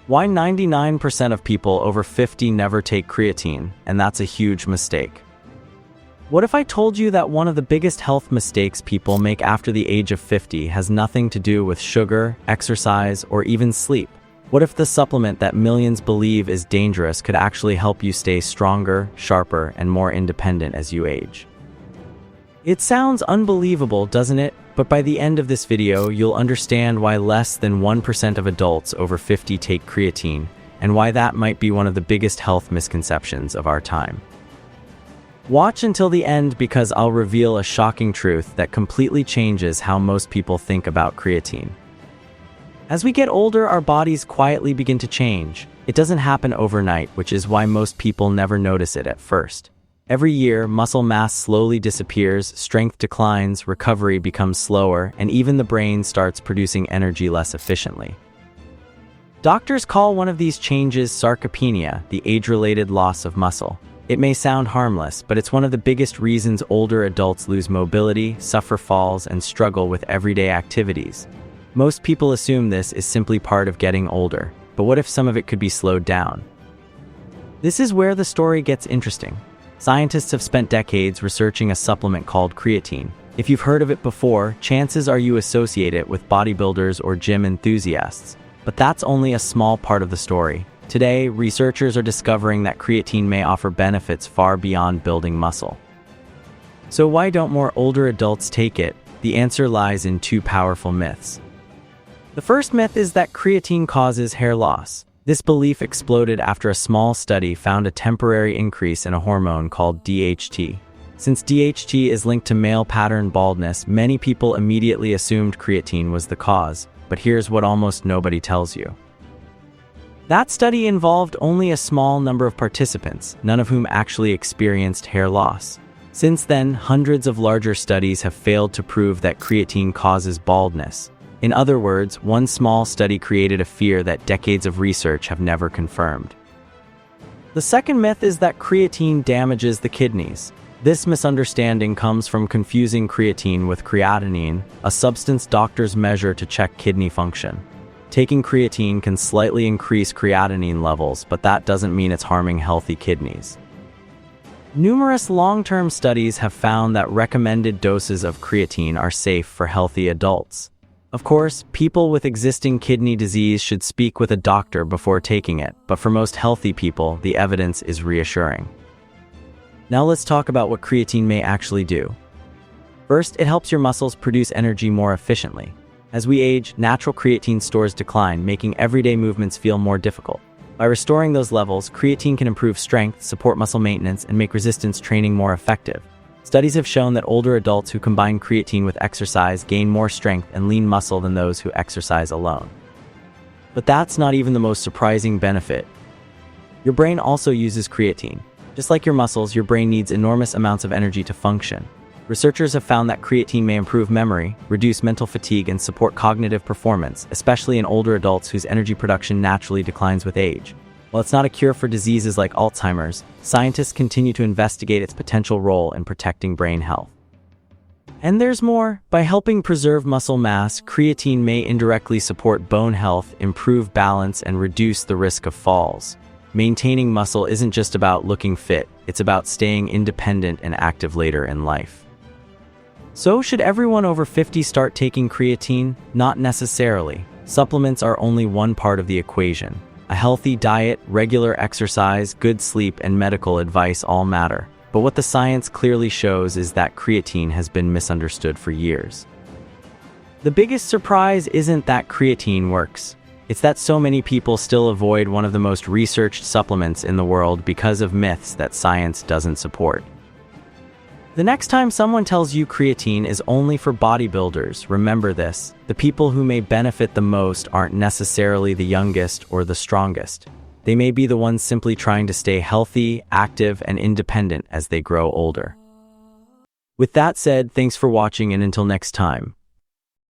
Why 99% of people over 50 never take creatine, and that's a huge mistake. What if I told you that one of the biggest health mistakes people make after the age of 50 has nothing to do with sugar, exercise, or even sleep? What if the supplement that millions believe is dangerous could actually help you stay stronger, sharper, and more independent as you age? It sounds unbelievable, doesn't it? But by the end of this video, you'll understand why less than 1% of adults over 50 take creatine, and why that might be one of the biggest health misconceptions of our time. Watch until the end because I'll reveal a shocking truth that completely changes how most people think about creatine. As we get older, our bodies quietly begin to change. It doesn't happen overnight, which is why most people never notice it at first. Every year, muscle mass slowly disappears, strength declines, recovery becomes slower, and even the brain starts producing energy less efficiently. Doctors call one of these changes sarcopenia, the age-related loss of muscle. It may sound harmless, but it's one of the biggest reasons older adults lose mobility, suffer falls, and struggle with everyday activities. Most people assume this is simply part of getting older, but what if some of it could be slowed down? This is where the story gets interesting. Scientists have spent decades researching a supplement called creatine. If you've heard of it before, chances are you associate it with bodybuilders or gym enthusiasts. But that's only a small part of the story. Today, researchers are discovering that creatine may offer benefits far beyond building muscle. So why don't more older adults take it? The answer lies in two powerful myths. The first myth is that creatine causes hair loss. This belief exploded after a small study found a temporary increase in a hormone called DHT. Since DHT is linked to male pattern baldness, many people immediately assumed creatine was the cause. But here's what almost nobody tells you. That study involved only a small number of participants, none of whom actually experienced hair loss. Since then, hundreds of larger studies have failed to prove that creatine causes baldness. In other words, one small study created a fear that decades of research have never confirmed. The second myth is that creatine damages the kidneys. This misunderstanding comes from confusing creatine with creatinine, a substance doctors measure to check kidney function. Taking creatine can slightly increase creatinine levels, but that doesn't mean it's harming healthy kidneys. Numerous long-term studies have found that recommended doses of creatine are safe for healthy adults. Of course, people with existing kidney disease should speak with a doctor before taking it, but for most healthy people, the evidence is reassuring. Now let's talk about what creatine may actually do. First, it helps your muscles produce energy more efficiently. As we age, natural creatine stores decline, making everyday movements feel more difficult. By restoring those levels, creatine can improve strength, support muscle maintenance, and make resistance training more effective. Studies have shown that older adults who combine creatine with exercise gain more strength and lean muscle than those who exercise alone. But that's not even the most surprising benefit. Your brain also uses creatine. Just like your muscles, your brain needs enormous amounts of energy to function. Researchers have found that creatine may improve memory, reduce mental fatigue, and support cognitive performance, especially in older adults whose energy production naturally declines with age. While it's not a cure for diseases like Alzheimer's, scientists continue to investigate its potential role in protecting brain health. And there's more. By helping preserve muscle mass, creatine may indirectly support bone health, improve balance, and reduce the risk of falls. Maintaining muscle isn't just about looking fit, it's about staying independent and active later in life. So, should everyone over 50 start taking creatine? Not necessarily. Supplements are only one part of the equation. A healthy diet, regular exercise, good sleep, and medical advice all matter. But what the science clearly shows is that creatine has been misunderstood for years. The biggest surprise isn't that creatine works. It's that so many people still avoid one of the most researched supplements in the world because of myths that science doesn't support. The next time someone tells you creatine is only for bodybuilders, remember this: the people who may benefit the most aren't necessarily the youngest or the strongest. They may be the ones simply trying to stay healthy, active, and independent as they grow older. With that said, thanks for watching, and until next time,